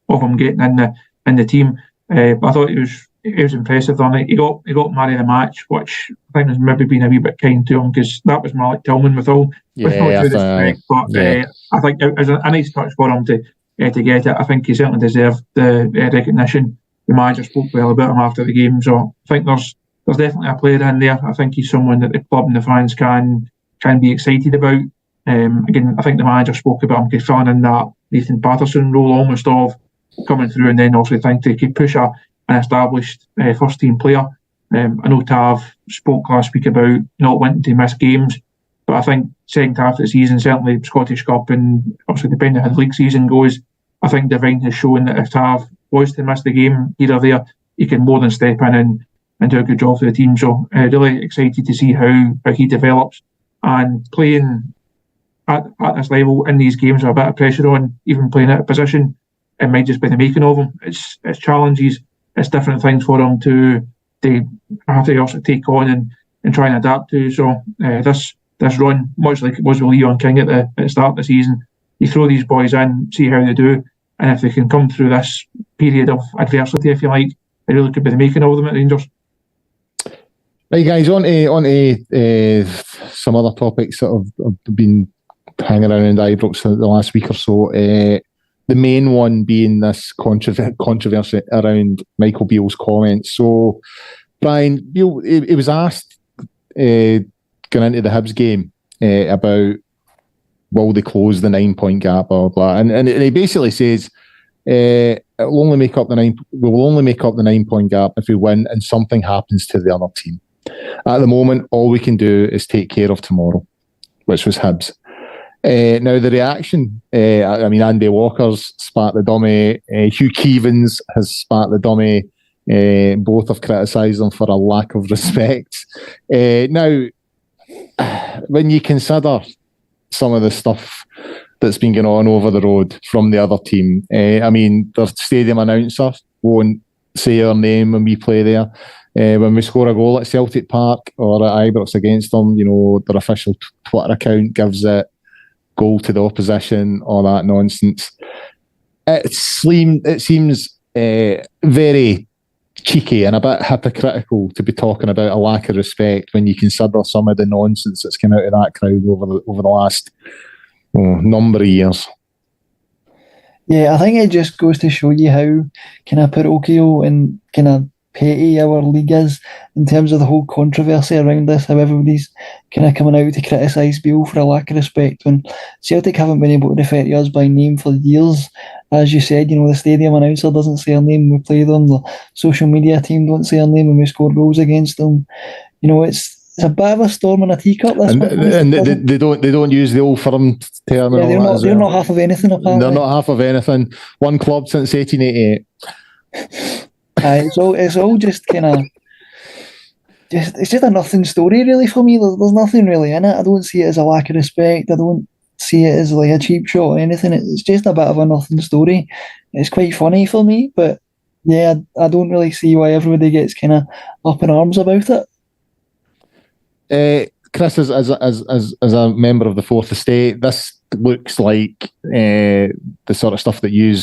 of him getting in the team. But I thought it was impressive on it. He got man of the match, which I think has maybe been a wee bit kind to him because that was Malik Tillman with all due respect. But I think it was a nice touch for him to get it. I think he certainly deserved the recognition. The manager spoke well about him after the game, so I think there's definitely a player in there. I think he's someone that the club and the fans can be excited about. Again, I think the manager spoke about him filling in that Nathan Patterson role almost of coming through and then also think they could push an established first team player. I know Tav spoke last week about not wanting to miss games, but I think second half of the season, certainly Scottish Cup and obviously depending on how the league season goes, I think Devine has shown that if Tav was to miss the game here or there, he can more than step in and do a good job for the team. So really excited to see how he develops, and playing at this level in these games with a bit of pressure on, even playing at a position, it might just be the making of him. It's challenges, it's different things for him to have to also take on and try and adapt to. So this run, much like it was with Leon King at the start of the season, you throw these boys in, see how they do, and if they can come through this period of adversity, if you like, it really could be the making of them at Rangers. Right, guys, on to some other topics that have been hanging around Ibrox the last week or so. The main one being this controversy around Michael Beale's comments. So, Brian, Beale, he was asked going into the Hibs game about will they close the 9-point gap, blah, blah, blah. And he basically says we'll only make up the 9-point gap if we win and something happens to the other team. At the moment, all we can do is take care of tomorrow, which was Hibs. Now, the reaction, Andy Walker's spat the dummy, Hugh Keevins has spat the dummy, both have criticised them for a lack of respect. Now, when you consider some of the stuff that's been going on over the road from the other team, their stadium announcer won't say our name when we play there. When we score a goal at Celtic Park or at Ibrox against them, their official Twitter account gives it goal to the opposition, all that nonsense. It seems very cheeky and a bit hypocritical to be talking about a lack of respect when you consider some of the nonsense that's come out of that crowd over the last number of years. Yeah, I think it just goes to show you how kind of parochial and kind of petty our league is in terms of the whole controversy around this, how everybody's kind of coming out to criticise Beale for a lack of respect when Celtic haven't been able to refer to us by name for years. As you said, the stadium announcer doesn't say our name when we play them, the social media team don't say our name when we score goals against them. It's a bit of a storm in a teacup. And they don't use the old firm term. Yeah, they're not half of anything, apparently. They're not half of anything. One club since 1888. It's all just kind of it's just a nothing story really for me. There's nothing really in it. I don't see it as a lack of respect. I don't see it as like a cheap shot or anything. It's just a bit of a nothing story. It's quite funny for me, but yeah, I don't really see why everybody gets kind of up in arms about it. Chris, as a member of the Fourth Estate, this looks like the sort of stuff that you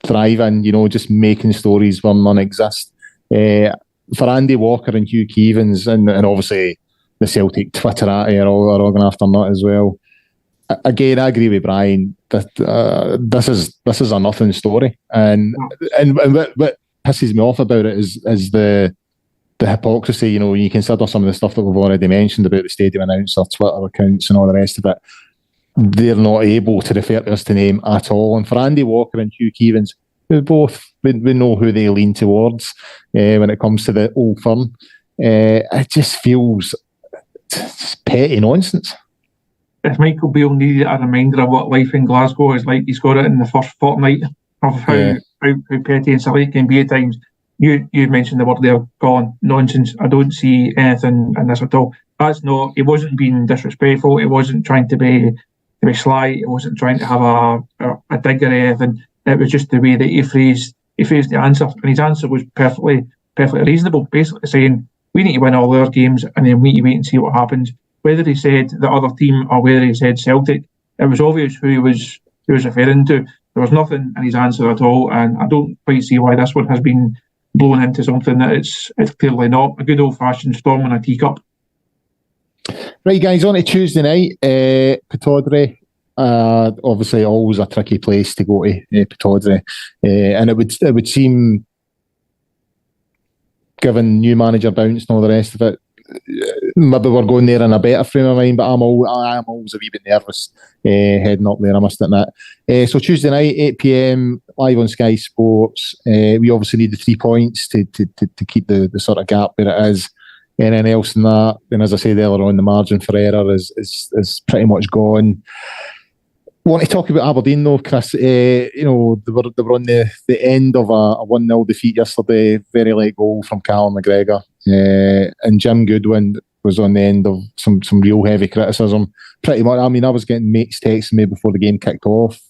thrive in, just making stories where none exist. For Andy Walker and Hugh Keevins, and obviously the Celtic Twitterati are all going after nut as well. Again, I agree with Brian that this is a nothing story, and what pisses me off about it is the hypocrisy. When you consider some of the stuff that we've already mentioned about the stadium announcer, Twitter accounts, and all the rest of it. They're not able to refer to us to name at all. And for Andy Walker and Hugh Keevins, we know who they lean towards when it comes to the old firm. It just feels just petty nonsense. If Michael Beale needed a reminder of what life in Glasgow is like, he's got it in the first fortnight of how petty and silly it can be at times. You mentioned the word there, Colin, nonsense. I don't see anything in this at all. He wasn't being disrespectful. He wasn't trying to be sly. He wasn't trying to have a dig or anything. It was just the way that he phrased the answer, and his answer was perfectly reasonable. Basically saying we need to win all our games, and then we need to wait and see what happens. Whether he said the other team or whether he said Celtic, it was obvious who he was referring to. There was nothing in his answer at all, and I don't quite see why this one has been blown into something that it's clearly not. A good old-fashioned storm in a teacup. Right, guys, on to Tuesday night, Pittodrie. Obviously, always a tricky place to go to, Pittodrie, and it would seem, given new manager bounce and all the rest of it, maybe we're going there in a better frame of mind. But I'm always a wee bit nervous heading up there, I must admit. So Tuesday night, 8 PM, live on Sky Sports. We obviously need the 3 points to keep the sort of gap where it is. Anything else than that, then as I said earlier on, the margin for error is pretty much gone. want to talk about Aberdeen though, Chris. They were on the end of a 1-0 defeat yesterday. Very late goal from Callum McGregor, and Jim Goodwin was on the end of some real heavy criticism. Pretty much, I mean, I was getting mates texting me before the game kicked off,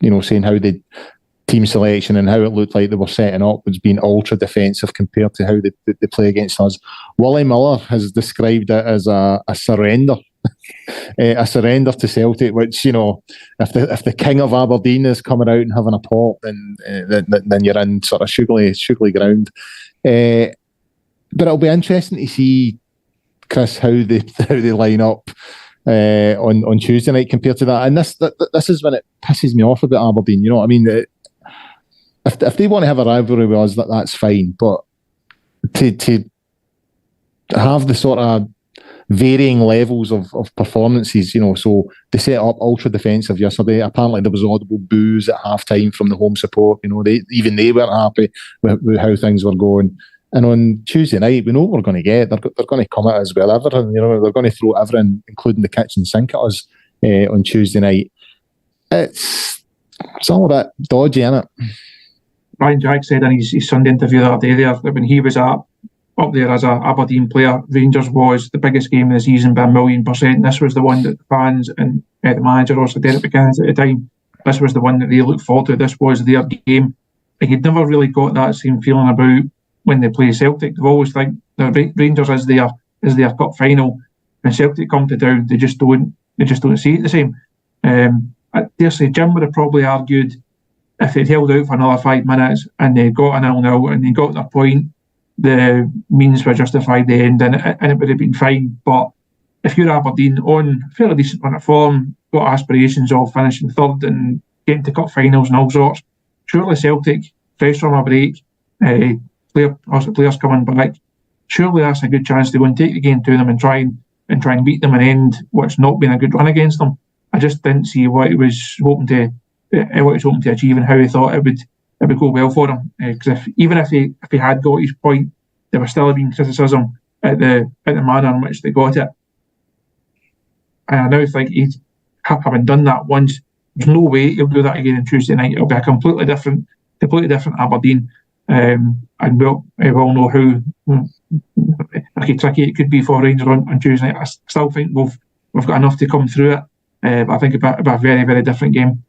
saying how the team selection and how it looked like they were setting up was being ultra defensive compared to how they play against us. Wally Miller has described it as a surrender. A surrender to Celtic, which, if the king of Aberdeen is coming out and having a pop, then you're in sort of sugary ground. But it'll be interesting to see, Chris, how they line up on Tuesday night compared to that. And this is when it pisses me off about Aberdeen. You know what I mean? If they want to have a rivalry with us, that's fine. But to have the sort of varying levels of performances, so they set up ultra defensive yesterday. Apparently there was audible boos at half time from the home support. They weren't happy with how things were going. And on Tuesday night, we know what we're going to get. They're going to come at us with everything. They're going to throw everything, including the kitchen sink, at us on Tuesday night. It's all a bit dodgy, isn't it? Ryan Jack said in his Sunday interview the other day there that when he was up there as a Aberdeen player, Rangers was the biggest game of the season by 1,000,000%. This was the one that the fans and the manager, also Derek McInnes at the time, this was the one that they looked forward to. This was their game. Like, he'd never really got that same feeling about when they play Celtic. They've always think the Rangers is their cup final. When Celtic come to town, they just don't see it the same. I dare say Jim would have probably argued if they'd held out for another 5 minutes and they got a 0-0 and they got their point, the means were justified the end, and it would have been fine. But if you're Aberdeen on a fairly decent run of form, got aspirations of finishing third and getting to cup finals and all sorts, surely Celtic, fresh from a break, players coming back, surely that's a good chance to go and take the game to them and try and beat them and end what's not been a good run against them. I just didn't see what he was hoping to achieve and how he thought it would go well for him. Because even if he had got his point, there was still been criticism at the manner in which they got it. And I now think having done that once, there's no way he'll do that again on Tuesday night. It'll be a completely different Aberdeen. And we'll know how tricky it could be for Rangers on Tuesday night. I still think we've got enough to come through it. But I think it'll be a very, very different game.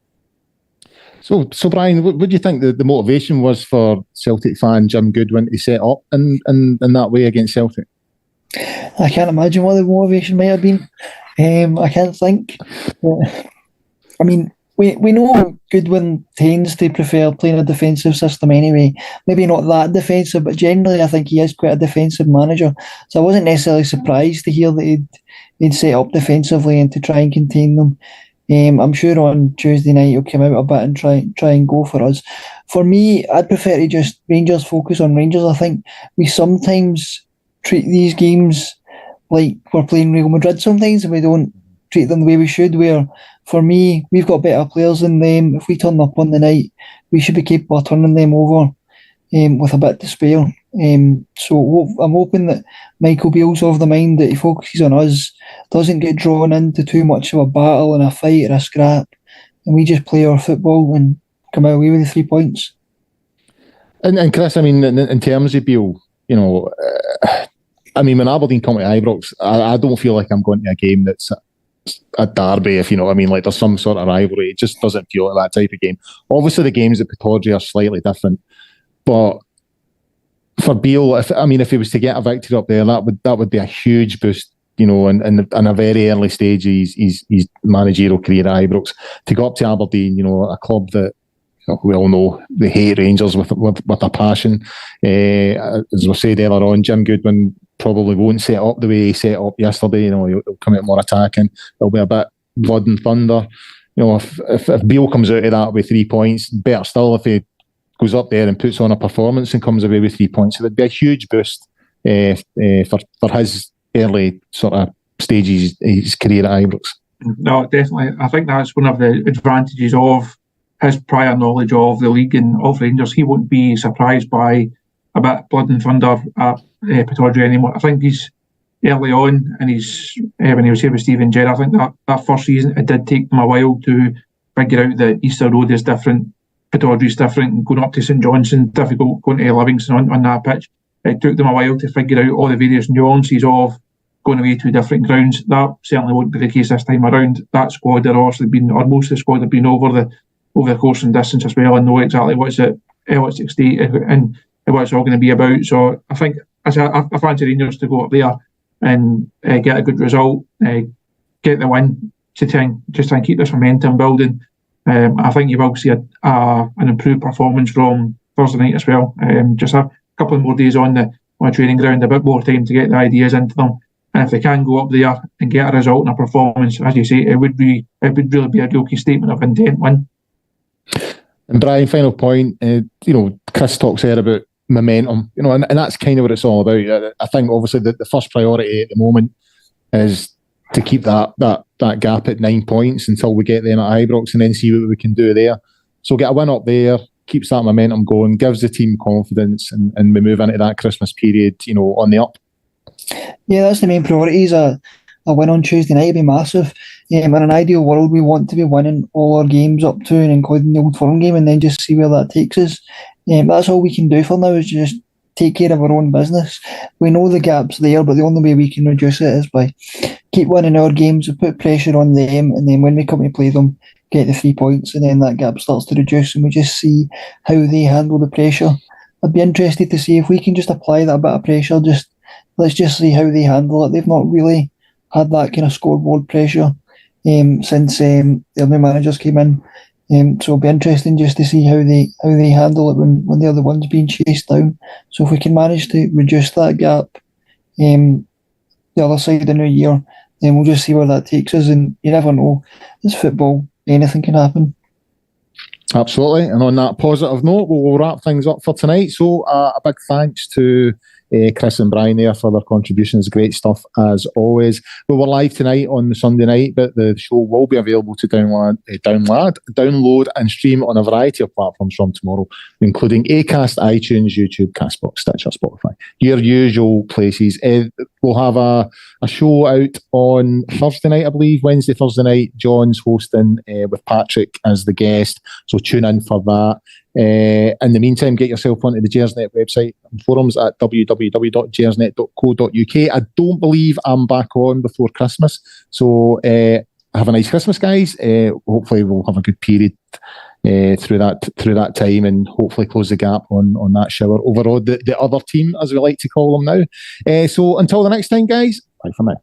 So Brian, what do you think the motivation was for Celtic fan Jim Goodwin to set up in that way against Celtic? I can't imagine what the motivation might have been. I can't think. I mean, we know Goodwin tends to prefer playing a defensive system anyway. Maybe not that defensive, but generally I think he is quite a defensive manager. So I wasn't necessarily surprised to hear that he'd set up defensively and to try and contain them. I'm sure on Tuesday night he'll come out a bit and try and go for us. For me, I'd prefer to just Rangers focus on Rangers. I think we sometimes treat these games like we're playing Real Madrid sometimes, and we don't treat them the way we should, where for me, we've got better players than them. If we turn up on the night, we should be capable of turning them over with a bit to spare. So I'm hoping that Michael Beale's of the mind that he focuses on us, doesn't get drawn into too much of a battle and a fight or a scrap, and we just play our football and come away with the 3 points. And Chris, I mean, in terms of Beale, I mean, when Aberdeen come to Ibrox, I don't feel like I'm going to a game that's a derby, if you know what I mean. Like, there's some sort of rivalry. It just doesn't feel like that type of game. Obviously, the games at Pittodrie are slightly different, but for Beale, if he was to get a victory up there, that would be a huge boost, in a very early stage of his managerial career at Ibrox, to go up to Aberdeen, a club that we all know they hate Rangers with a passion. As we said earlier on, Jim Goodwin probably won't set up the way he set up yesterday. He'll come out more attacking. There'll be a bit blood and thunder. If Beale comes out of that with 3 points, better still if he goes up there and puts on a performance and comes away with 3 points. It would be a huge boost for his early sort of stages of his career at Ibrox. No, definitely. I think that's one of the advantages of his prior knowledge of the league and of Rangers. He won't be surprised by a bit of blood and thunder at Pittodrie anymore. I think he's early on, and when he was here with Steven Gerrard, I think that first season it did take him a while to figure out that Easter Road is different, Pittodrie is different, and going up to St Johnstone, difficult going to Livingston on that pitch. It took them a while to figure out all the various nuances of going away to different grounds. That certainly won't be the case this time around. That squad are obviously been, or most of the squad have been over the course and distance as well, and know exactly what's at L68 and what it's all going to be about. So I think I fancy Rangers to go up there and get a good result, get the win to try and keep this momentum building. I think you will see an improved performance from Thursday night as well. Just a couple of more days on the training ground, a bit more time to get the ideas into them. And if they can go up there and get a result and a performance, as you say, it would really be a real key statement of intent win. And Brian, final point, Chris talks there about momentum, and that's kind of what it's all about. I think obviously the first priority at the moment is to keep that gap at 9 points until we get them at Ibrox, and then see what we can do there. So get a win up there, keeps that momentum going, gives the team confidence, and we move into that Christmas period, on the up. Yeah, that's the main priorities. A win on Tuesday night would be massive. In an ideal world, we want to be winning all our games up to and including the Old Firm game, and then just see where that takes us. That's all we can do for now, is just take care of our own business. We know the gap's there, but the only way we can reduce it is by keep winning our games, put pressure on them, and then when we come to play them, get the 3 points, and then that gap starts to reduce, and we just see how they handle the pressure. I'd be interested to see if we can just apply that bit of pressure. Let's just see how they handle it. They've not really had that kind of scoreboard pressure since their new managers came in. So it'll be interesting just to see how they handle it when they're the ones being chased down. So if we can manage to reduce that gap the other side of the new year, then we'll just see where that takes us. And you never know. It's football. Anything can happen. Absolutely. And on that positive note, we'll wrap things up for tonight. So a big thanks to Chris and Brian there for their contributions. Great stuff as always. We were live tonight on the Sunday night, but the show will be available to download and stream on a variety of platforms from tomorrow, including Acast, iTunes, YouTube, Castbox, Stitcher, Spotify, your usual places. We'll have a show out on Thursday night, I believe, Thursday night. John's hosting with Patrick as the guest, so tune in for that. In the meantime, get yourself onto the Gersnet website and forums at www.gersnet.co.uk. I don't believe I'm back on before Christmas, so have a nice Christmas, guys. Hopefully we'll have a good period through that time, and hopefully close the gap on that shower over the other team, as we like to call them now. So until the next time, guys, bye for now.